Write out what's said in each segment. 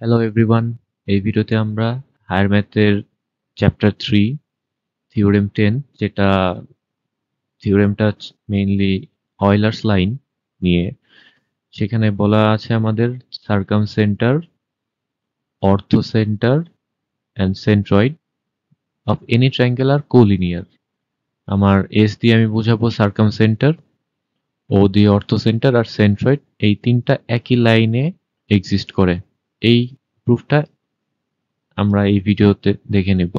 Hello everyone, এই ভিডিওতে আমরা হায়ার ম্যাথের চ্যাপ্টার 3 থিওরেম 10 যেটা থিওরেমটা মেইনলি অয়লার্স লাইন নিয়ে। সেখানে বলা আছে আমাদের circumcentre, orthocentre and centroid of any triangle are collinear. আমার এস দিয়ে আমি বোঝাবো সার্কামসেন্টার, ও দিয়ে অর্থোসেন্টার আর সেন্ট্রয়েড, এই তিনটা একই লাইনে এক্সিস্ট করে। এই প্রুফটা আমরা এই ভিডিওতে দেখে নেব।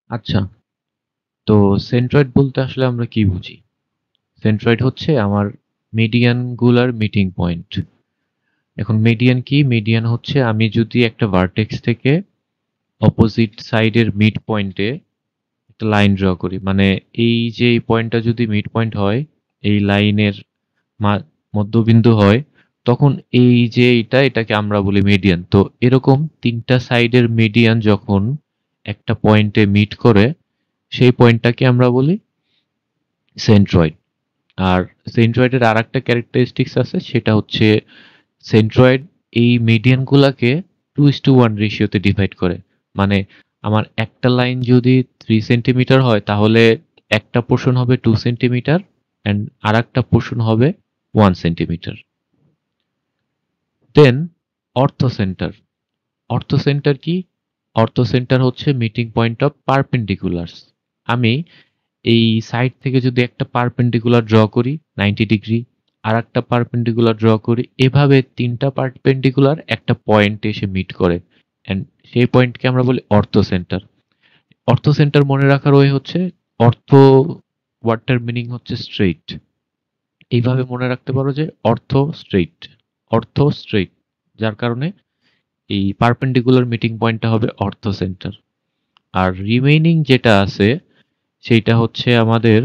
আচ্ছা, তো সেন্ট্রয়েড বলতে আসলে আমরা কি বুঝি? সেন্ট্রয়েড হচ্ছে আমার মিডিয়ান গুলার মিটিং পয়েন্ট। এখন মিডিয়ান কি? মিডিয়ান হচ্ছে আমি যদি একটা ভার্টেক্স থেকে অপোজিট সাইডের মিড পয়েন্টে একটা লাইন ড্র করি, মানে এই যে এই পয়েন্টটা যদি মিড পয়েন্ট হয়, এই লাইনের মধ্যবিন্দু হয়, তখন এই যে এটাকে আমরা বলি মিডিয়ান। তো এরকম তিনটা সাইডের মিডিয়ান যখন একটা পয়েন্টে মিট করে, সেই পয়েন্টটাকে আমরা বলি সেন্ট্রয়েড। আর সেন্ট্রয়েডের আর একটা ক্যারেক্টারিস্টিক্স আছে, সেটা হচ্ছে সেন্ট্রয়েড এই মিডিয়ান গুলাকে 2:1 রেশিওতে ডিভাইড করে। মানে আমার একটা লাইন যদি 3 সেন্টিমিটার হয়, তাহলে একটা পোর্শন হবে 2 সেন্টিমিটার অ্যান্ড আর একটা পোর্শন হবে 1 সেন্টিমিটার। দেন অর্থোসেন্টার। অর্থোসেন্টার কি? অর্থোসেন্টার হচ্ছে মিটিং পয়েন্ট অফ পারপেন্ডিকুলারস। আমি এই সাইড থেকে যদি একটা পারপেন্ডিকুলার ড্র করি 90 ডিগ্রি, আর একটা পারপেন্ডিকুলার ড্র করি, এভাবে তিনটা পারপেন্ডিকুলার একটা পয়েন্টে এসে মিট করে, অ্যান্ড সেই পয়েন্টকে আমরা বলি অর্থো সেন্টার। অর্থো সেন্টার মনে রাখার ওয়ে হচ্ছে, অর্থো ওয়ার্ডটার মিনিং হচ্ছে স্ট্রেইট। এইভাবে মনে রাখতে পারো যে অর্থ স্ট্রেইট, যার কারণে এই পারপেন্ডিকুলার মিটিং পয়েন্টটা হবে অর্থো সেন্টার। আর রিমেইনিং যেটা আছে সেইটা হচ্ছে আমাদের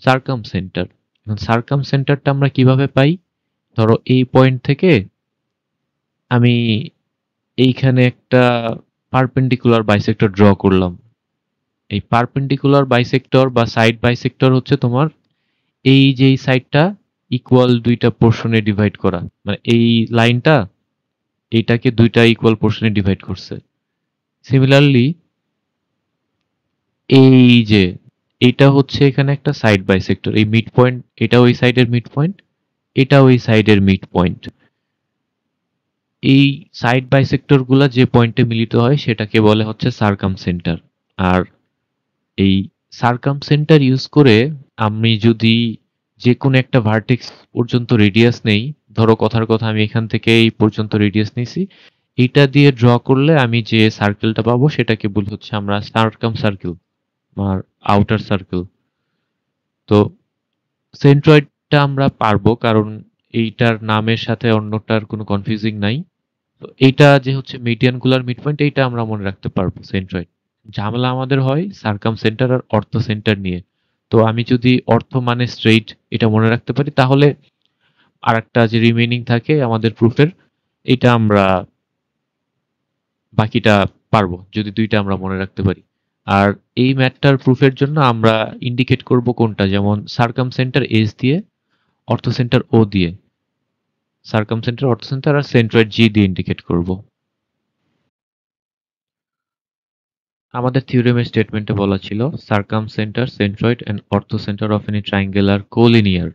সার্কাম সেন্টার। এখন সার্কাম সেন্টারটা আমরা কিভাবে পাই? ধরো এই পয়েন্ট থেকে আমি এইখানে একটা পারপেন্ডিকুলার বাইসেক্টর ড্র করলাম। এই পারপেন্ডিকুলার বাইসেক্টর বা সাইড বাইসেক্টর হচ্ছে তোমার এই যে এই সাইডটা ইকুয়াল দুইটা পোর্শনে ডিভাইড করা, মানে এই লাইনটা এইটাকে দুইটা ইকুয়াল পোর্শনে ডিভাইড করছে। সিমিলারলি এই যে এটা হচ্ছে এখানে একটা সাইড বাইসেক্টর, এই মিড পয়েন্ট, এটা ওই সাইডের মিড পয়েন্ট, এটা ওই সাইডের মিড পয়েন্ট। এই সাইড বাইসেক্টর গুলা যে পয়েন্টে মিলিত হয় সেটাকে বলে হচ্ছে সার্কাম সেন্টার। আর এই সার্কাম সেন্টার ইউজ করে আমি যদি যে কোনো একটা ভার্টেক্স পর্যন্ত রেডিয়াস নেই, ধরো কথার কথা আমি এখান থেকে এই পর্যন্ত রেডিয়াস নিছি, এইটা দিয়ে ড্র করলে আমি যে সার্কেলটা পাবো সেটাকে বলি হচ্ছে আমরা সার্কাম সার্কেল আর আউটার সার্কেল। তো সেন্ট্রয়েডটা আমরা পারবো, কারণ এইটার নামের সাথে অন্যটার কোনো কনফিউজিং নাই। তো এইটা যে হচ্ছে মিডিয়ান গুলার মিড পয়েন্ট, এইটা আমরা মনে রাখতে পারবো সেন্ট্রয়েড। ঝামেলা আমাদের হয় সার্কাম সেন্টার আর অর্থ সেন্টার নিয়ে। তো আমি যদি অর্থ মানে স্ট্রেইট এটা মনে রাখতে পারি, তাহলে আরেকটা যে রিমেইনিং থাকে আমাদের প্রুফের, এটা আমরা বাকিটা পারবো যদি দুইটা আমরা মনে রাখতে পারি। আর এই ম্যাথটার প্রুফের জন্য আমরা ইন্ডিকেট করব কোনটা, যেমন সার্কাম সেন্টার এস দিয়ে, অর্থ সেন্টার ও দিয়ে, সার্কাম সেন্টার, অর্থ সেন্টার আর সেন্ট্রয়েড জি দিয়ে ইন্ডিকেট করব। আমাদের থিওরেমের স্টেটমেন্টে বলা ছিল circumcentre, centroid and orthocentre of any triangle are collinear.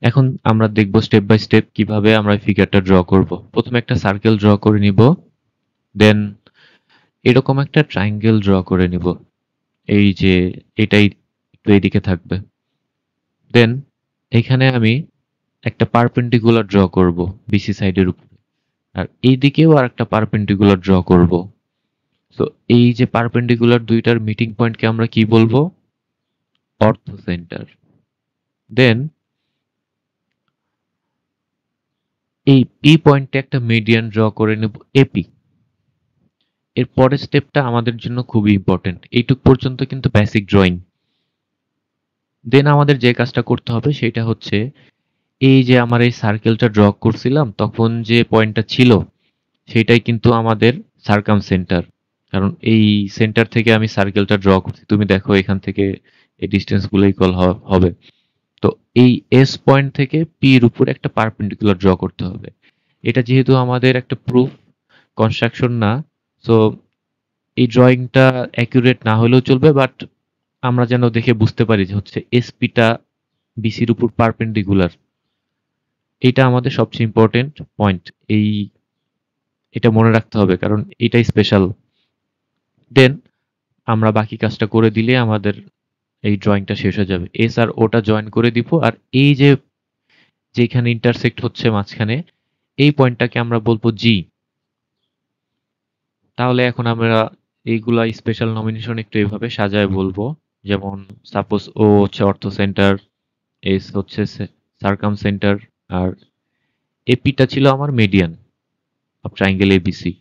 এখন আমরা দেখব স্টেপ বাই স্টেপ কিভাবে আমরা ফিগারটা ড্র করব। প্রথমে একটা সার্কেল ড্র করে নিব, দেন এরকম একটা ট্রায়াঙ্গেল ড্র করে নিব, এই যে এটাই একটু এইদিকে থাকবে। দেন এখানে আমি একটা পারপেন্ডিকুলার ড্র করব বিসি সাইডের উপরে, আর এইদিকেও আর একটা পারপেন্ডিকুলার ড্র করব। তো এই যে পারপেন্ডিকুলার দুইটার মিটিং পয়েন্টকে আমরা কি বলবো? অর্থো সেন্টার। দেন এই পি পয়েন্টে একটা মিডিয়ান ড্র করে নেব এপি। এর পরের স্টেপটা আমাদের জন্য খুবই ইম্পর্টেন্ট, এইটুক পর্যন্ত কিন্তু বেসিক ড্রয়িং। দেন আমাদের যে কাজটা করতে হবে সেটা হচ্ছে, এই যে আমার এই সার্কেলটা ড্র করছিলাম তখন যে পয়েন্টটা ছিল সেটাই কিন্তু আমাদের সার্কাম সেন্টার, কারণ এই সেন্টার থেকে আমি সার্কেলটা ড্র করছি। তুমি দেখো এখান থেকে এই ডিস্টেন্স গুলো ইকুয়াল হবে। তো এই এস পয়েন্ট থেকে পি এর উপর একটা পারপেন্ডিকুলার ড্র করতে হবে। এটা যেহেতু আমাদের একটা প্রুফ কনস্ট্রাকশন না, সো এই ড্রয়িংটা অ্যাকুরেট না হলেও চলবে, বাট আমরা যেন দেখে বুঝতে পারি যে হচ্ছে এসপিটা বিসির উপর পারপেন্ডিকুলার। এটা আমাদের সবচেয়ে ইম্পর্টেন্ট পয়েন্ট। এই এটা মনে রাখতে হবে কারণ এটাই স্পেশাল। দেন আমরা বাকি কাজটা করে দিলে আমাদের এই ড্রয়িংটা শেষ হয়ে যাবে। এস আর ওটা জয়েন করে দিব, আর এই যে যেখানে ইন্টারসেক্ট হচ্ছে মাঝখানে এই পয়েন্টটাকে আমরা বলবো জি। তাহলে এখন আমরা এইগুলা স্পেশাল নমিনেশন একটু এইভাবে সাজায় বলবো। যেমন সাপোজ ও হচ্ছে অর্থ সেন্টার, এস হচ্ছে সার্কাম সেন্টার, আর এপিটা ছিল আমার median of triangle ABC.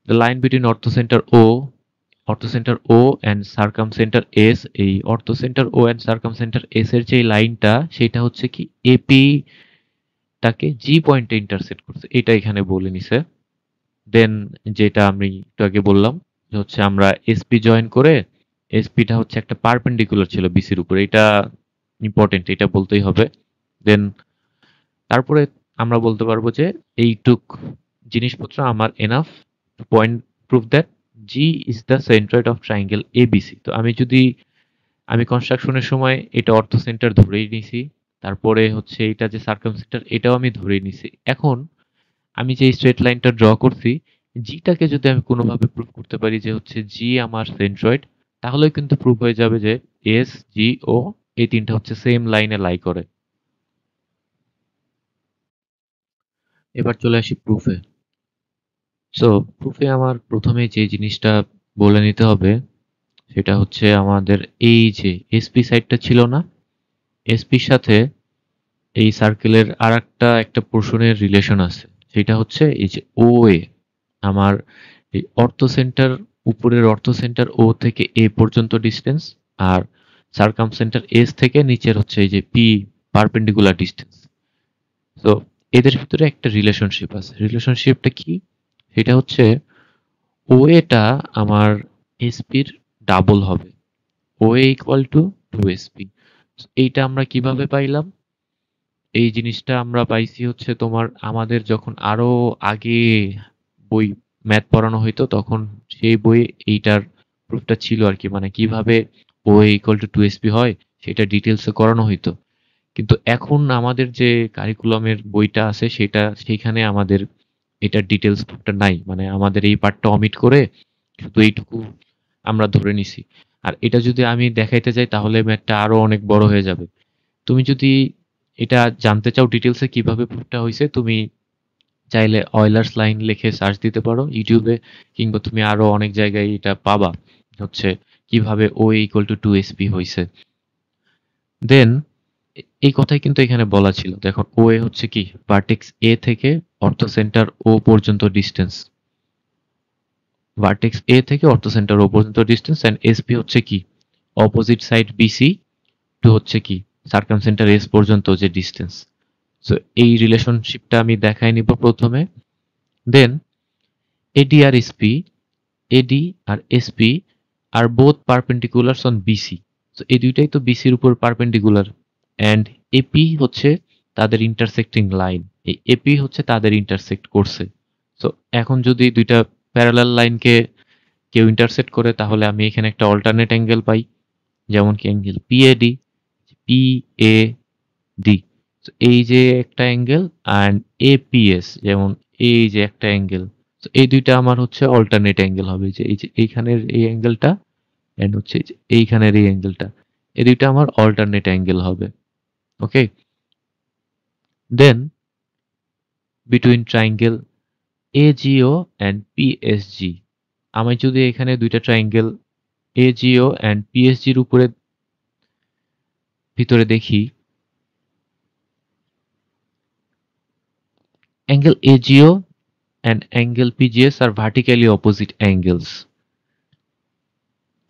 The line between orthocentre O and circumcentre S, এই orthocentre O and circumcentre S এর যে লাইনটা সেটা হচ্ছে কি এপি টাকে জি পয়েন্টে ইন্টারসেক্ট করছে, এটা এখানে বলে নিছে। দেন যেটা আমি একটু আগে বললাম যে হচ্ছে আমরা এসপি জয়েন করে এসপিটা হচ্ছে একটা পারপেন্ডিকুলার ছিল বিসির উপরে, এটা ইম্পর্টেন্ট, এটা বলতেই হবে। দেন তারপরে আমরা বলতে পারবো যে এইটুক জিনিসপত্র আমার enough to point prove that G is the centroid of triangle ABC. তো আমি কনস্ট্রাকশনের সময় এটা অর্থ সেন্টার ধরেই নিছি, তারপরে হচ্ছে এটা যে সার্কাম সেন্টার এটাও আমি ধরেই নিছি। এখন আমি যে স্ট্রেট লাইনটা ড্র করছি, জিটাকে যদি আমি কোনোভাবে প্রুভ করতে পারি যে হচ্ছে জি আমার সেন্ট্রয়েড, তাহলে কিন্তু প্রুভ হয়ে যাবে যে এস জি ও এই তিনটা হচ্ছে সেম লাইনে লাই করে। এবার চলে আসি প্রুফে। সো প্রুফে আমার প্রথমে যে জিনিসটা বলে নিতে হবে সেটা হচ্ছে আমাদের এই যে এসপি সাইডটা ছিল না, এসপির সাথে এই সার্কেলের আর একটা পোর্শনের রিলেশন আছে, সেটা হচ্ছে এই যে ও এ। আমার এই অর্থ সেন্টার, উপরের অর্থ সেন্টার ও থেকে এ পর্যন্ত ডিস্টেন্স, আর সার্কাম সেন্টার এস থেকে নিচের হচ্ছে এই যে পি পারপেন্ডিকুলার ডিস্টেন্স। তো এদের ভিতরে একটা রিলেশনশিপ আছে। রিলেশনশিপটা কি? সেটা হচ্ছে ও এটা আমার এসপির ডাবল হবে। ও এ ইকুয়াল টু 2 এসপি। এইটা আমরা কিভাবে পাইলাম? এই জিনিসটা আমরা পাইছি হচ্ছে তোমার আমাদের যখন আরো আগে বই ম্যাথ পড়ানো হইতো তখন সেই বইয়ে এইটার প্রুফটা ছিল আর কি, মানে কিভাবে ও ইকুয়াল টু 2 এসপি হয় সেটা ডিটেলসে করানো হইতো। কিন্তু এখন আমাদের যে কারিকুলামের বইটা আছে সেটা সেইখানে আমাদের এটার ডিটেলস প্রুফটা নাই, মানে আমাদের এই পার্টটা অমিট করে শুধু এইটুকু আমরা ধরে নিছি। আর এটা যদি আমি দেখাইতে যাই তাহলে ম্যাথটা আরো অনেক বড় হয়ে যাবে। তুমি যদি এটা জানতে চাও ডিটেলসে কিভাবে প্রুফটা হয়েছে, তুমি চাইলে অয়লার্স লাইন লিখে সার্চ দিতে পারো ইউটিউবে, কিংবা তুমি আরো অনেক জায়গায় এটা পাবা হচ্ছে কিভাবে ও ইকুয়াল টু 2 এসপি হয়েছে। দেন এই কথাই কিন্তু এখানে বলা ছিল। দেখো ও এ হচ্ছে কি ভার্টেক্স এ থেকে অর্থ সেন্টার ও পর্যন্ত ডিস্টেন্স, ভার্টেক্স এ থেকে অর্থ সেন্টার ও পর্যন্ত ডিস্টেন্স, এন্ড এসপি হচ্ছে কি অপোজিট সাইড বিসি টু হচ্ছে কি সার্কাম সেন্টার এস পর্যন্ত যে ডিস্টেন্স। সো এই রিলেশনশিপটা আমি দেখাই নিব প্রথমে। দেন এডি আর এসপি, এডি আর SP are both perpendiculars on BC. So এই দুইটাই তো বিসির উপর পারপেন্ডিকুলার, অ্যান্ড এপি হচ্ছে তাদের ইন্টারসেক্টিং লাইন, এই এপি হচ্ছে তাদের ইন্টারসেক্ট করছে। সো এখন যদি দুইটা প্যারালাল লাইনকে কেউ ইন্টারসেক্ট করে তাহলে আমি এখানে একটা অল্টারনেট অ্যাঙ্গেল পাই, যেমন কি অ্যাঙ্গেল পিএডি, পিএডি। এই যে একটা অ্যাঙ্গেল অ্যান্ড এপিএস, যেমন এই যে একটা অ্যাঙ্গেল। তো এই দুইটা আমার হচ্ছে অল্টারনেট অ্যাঙ্গেল হবে, যে এই যে এইখানের এই অ্যাঙ্গেলটা এন্ড হচ্ছে এই যে এইখানের এই অ্যাঙ্গেলটা, এই দুইটা আমার অল্টারনেট অ্যাঙ্গেল হবে। ওকে, দেন বিটুইন ট্রায়াঙ্গেল এজিও অ্যান্ড পিএসজি, আমি যদি এখানে দুইটা ট্রায়াঙ্গেল এজিও অ্যান্ড পিএসজির উপরে ভিতরে দেখি, angle AGO and angle PGS are vertically opposite angles.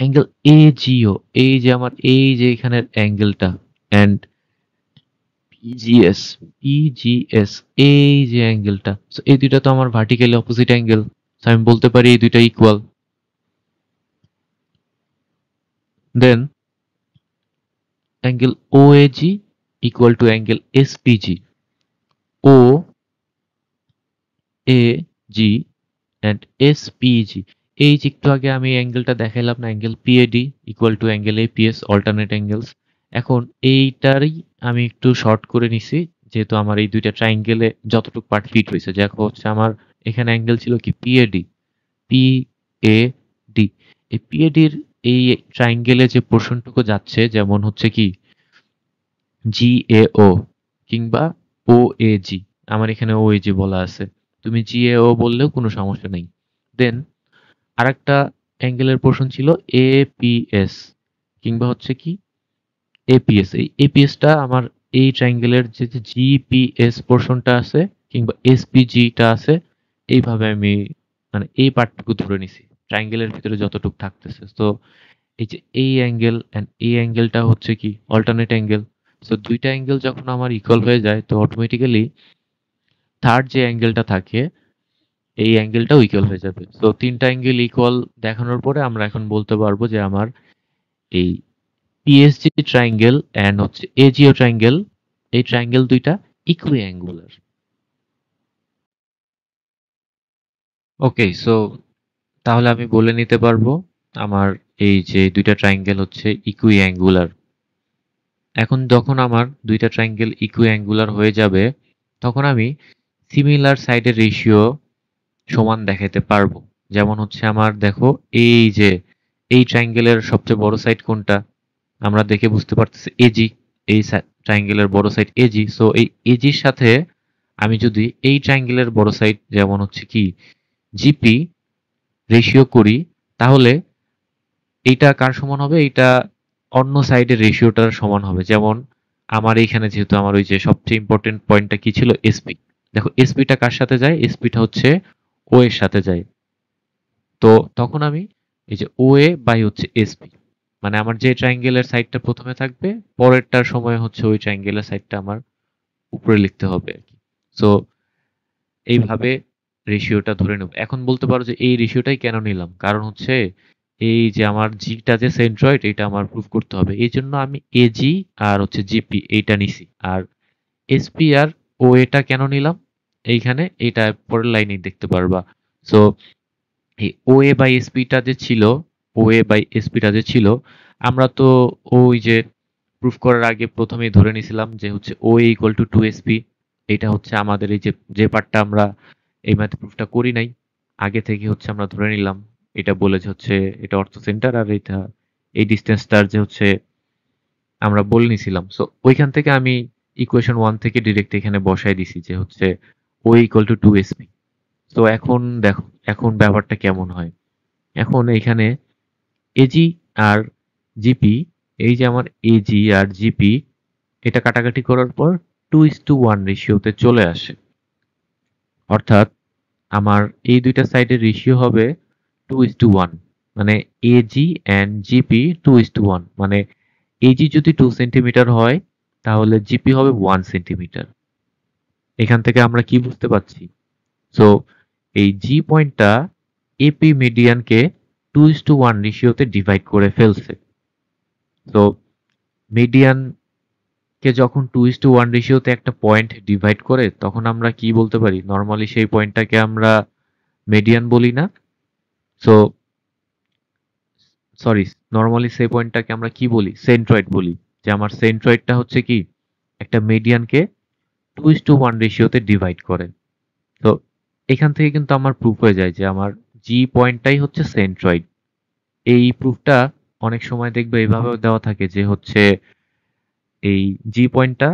Angle AGO, এই যে আমার এই যে এখানের অ্যাঙ্গেলটা, and PGS এই যে অ্যাঙ্গেলটা, সো এই দুইটা তো আমার ভার্টিক্যালি অপোজিট অ্যাঙ্গেল। আমি বলতে পারি এই দুইটা equal. Then angle OAG equal to angle SPG. O A G and SPG. এই যে একটু আগে আমি অ্যাঙ্গেলটা দেখাইলাম না, angle PAD equal to angle APS, alternate angles. এখন এইটারই আমি একটু শর্ট করে নিছি, যেহেতু আমার এই দুইটা ট্রাইঙ্গেলে যতটুকু পার্ট ফিট হয়েছে। দেখো হচ্ছে আমার এখানে অ্যাঙ্গেল ছিল কি পিএডি, পি এ ডি। এই পিএডির এই ট্রাইঙ্গেলে যে পোর্শনটুকু যাচ্ছে, যেমন হচ্ছে কি জিএও কিংবা ও এ জি, আমার এখানে ও এ জি বলা আছে, তুমি জিএও বললেও কোনো সমস্যা নেই। দেন আরেকটা অ্যাঙ্গেলের পোর্শন ছিল এপিএস কিংবা হচ্ছে কি এপিএস। এই এপিএসটা আমার এই ট্রাইঙ্গেলের যে জিপিএস পোর্শনটা আছে কিংবা এসপিজিটা আছে, এইভাবে আমি মানে এই পার্টটুকু ধরে নিছি ট্রাইঙ্গেলের ভিতরে যতটুকু থাকতেছে। তো এই যে এই অ্যাঙ্গেল এন্ড এই অ্যাঙ্গেলটা হচ্ছে কি অল্টারনেট অ্যাঙ্গেল। সো দুইটা অ্যাঙ্গেল যখন আমার ইকুয়াল হয়ে যায়, তো অটোমেটিক্যালি থার্ড যে অ্যাঙ্গেলটা থাকে এই অ্যাঙ্গেলটাও ইকুয়াল হয়ে যাবে। সো তিনটা অ্যাঙ্গেল ইকুয়াল দেখানোর পরে আমরা এখন বলতে পারবো যে আমার এই পিএসজি ট্রায়াঙ্গেল এন্ড হচ্ছে এজিও ট্রায়াঙ্গেল, এই ট্রায়াঙ্গেল দুইটা ইকুইঅ্যাঙ্গুলার। ওকে, সো তাহলে আমি বলে নিতে পারবো আমার এই যে দুইটা ট্রায়াঙ্গেল হচ্ছে ইকুইঅ্যাঙ্গুলার। এখন যখন আমার দুইটা ট্রায়াঙ্গেল ইকুইঅ্যাঙ্গুলার হয়ে যাবে, তখন আমি সিমিলার সাইডের রেশিও সমান দেখাতে পারবো। যেমন হচ্ছে আমার দেখো এই যে এই ট্রায়াঙ্গেলের সবচেয়ে বড় সাইড কোনটা, আমরা দেখে বুঝতে পারতেছি এজি। এই ট্রায়াঙ্গেলের বড় সাইড এজি। সো এই এজির সাথে আমি যদি এই ট্রায়াঙ্গেলের বড় সাইড যেমন হচ্ছে কি জিপি রেশিও করি, তাহলে এইটা কার সমান হবে? এইটা অন্য সাইডের রেশিওটার সমান হবে। যেমন আমার এইখানে যেহেতু আমার ওই যে সবচেয়ে ইম্পর্টেন্ট পয়েন্টটা কি ছিল? এসপি। দেখো এসপিটা কার সাথে যায়? এসপিটা হচ্ছে ও এর সাথে যায়। তো তখন আমি এই যে ও এ বাই হচ্ছে এসপি, মানে আমার যে ট্রায়াঙ্গেলের সাইডটা প্রথমে থাকবে, পরেরটার সময় হচ্ছে ওই ট্রায়াঙ্গেলের সাইডটা আমার উপরে লিখতে হবে আর কি। সো এইভাবে রেশিওটা ধরে নেব। এখন বলতে পারো যে এই রেশিওটাই কেন নিলাম? কারণ হচ্ছে এই যে আমার জিটা যে সেন্ট্রয়েড, এটা আমার প্রুফ করতে হবে। এই জন্য আমি এজি আর হচ্ছে জিপি এইটা নিছি। আর এসপি আর ও এটা কেন নিলাম? এইখানে এটা পরের লাইনেই দেখতে পারবা। সো এই ও এ বাই এসপিটা যে ছিল, ও এ বাই এসপিটা যে ছিল, আমরা তো ওই যে প্রুফ করার আগে প্রথমেই ধরে নিয়েছিলাম যে হচ্ছে ও এ ইকুয়াল টু 2sp। এটা হচ্ছে আমাদের এই যে যে পার্টটা আমরা এই ম্যাথ প্রুফটা করি নাই, আগে থেকে হচ্ছে আমরা ধরে নিলাম। এটা বলে যে হচ্ছে এটা অর্থ সেন্টার, আর এটা এই ডিস্টেন্সটার যে হচ্ছে আমরা বলে নিছিলাম। সো ওইখান থেকে আমি ইকুয়েশন 1 থেকে ডিরেক্ট এখানে বসায় দিছি যে হচ্ছে ও ইকুয়াল টু 2sp। তো এখন দেখো এখন ব্যাপারটা কেমন হয়। এখন এখানে এজি আর জিপি, এই যে আমার এজি আর জিপি, এটা কাটাকাটি করার পর 2:1 রেশিওতে চলে আসে। অর্থাৎ আমার এই দুইটা সাইডের রেশিও হবে 2:1, মানে এজি অ্যান্ড জিপি 2:1। মানে এজি যদি 2 সেন্টিমিটার হয়, তাহলে জিপি হবে 1 সেন্টিমিটার। এখান থেকে আমরা কি বুঝতে পারছি? সো এই জি পয়েন্টটা এপি মিডিয়ানকে 2:1 রেশিওতে ডিভাইড করে ফেলছে। তো মিডিয়ানকে যখন 2:1 রেশিওতে একটা পয়েন্ট ডিভাইড করে, তখন আমরা কি বলতে পারি? নর্মালি সেই পয়েন্টটাকে আমরা মিডিয়ান বলি না? সো সরি, নর্মালি সেই পয়েন্টটাকে আমরা কি বলি? সেন্ট্রয়েড বলি। যে আমার সেন্ট্রয়েডটা হচ্ছে কি একটা মিডিয়ানকে 2:1 রেশিওতে ডিভাইড করে। তো এখান থেকে কিন্তু আমার প্রুফ হয়ে যায় যে আমার জি পয়েন্টটাই হচ্ছে সেন্ট্রয়েড। এই প্রুফটা অনেক সময় দেখবে এভাবেও দেওয়া থাকে যে হচ্ছে এই জি পয়েন্টটা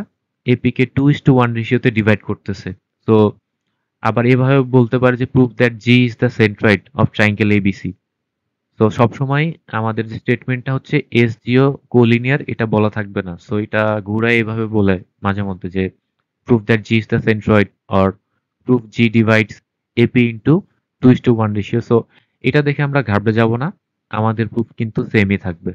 এপি কে 2:1 রেশিওতে ডিভাইড করতেছে। তো আবার এভাবে বলতে পারে যে proof that G is the centroid of triangle ABC. তো সবসময় আমাদের যে স্টেটমেন্টটা হচ্ছে এস জিও কোলিনিয়ার, এটা বলা থাকবে না। সো এটা ঘুরায় এভাবে বলে মাঝে মধ্যে যে proof that G is the centroid or proof G divides AP into 2:1 ratio. So এটা দেখে আমরা ঘাবড়ে যাব না, আমাদের প্রুফ কিন্তু সেমই থাকবে।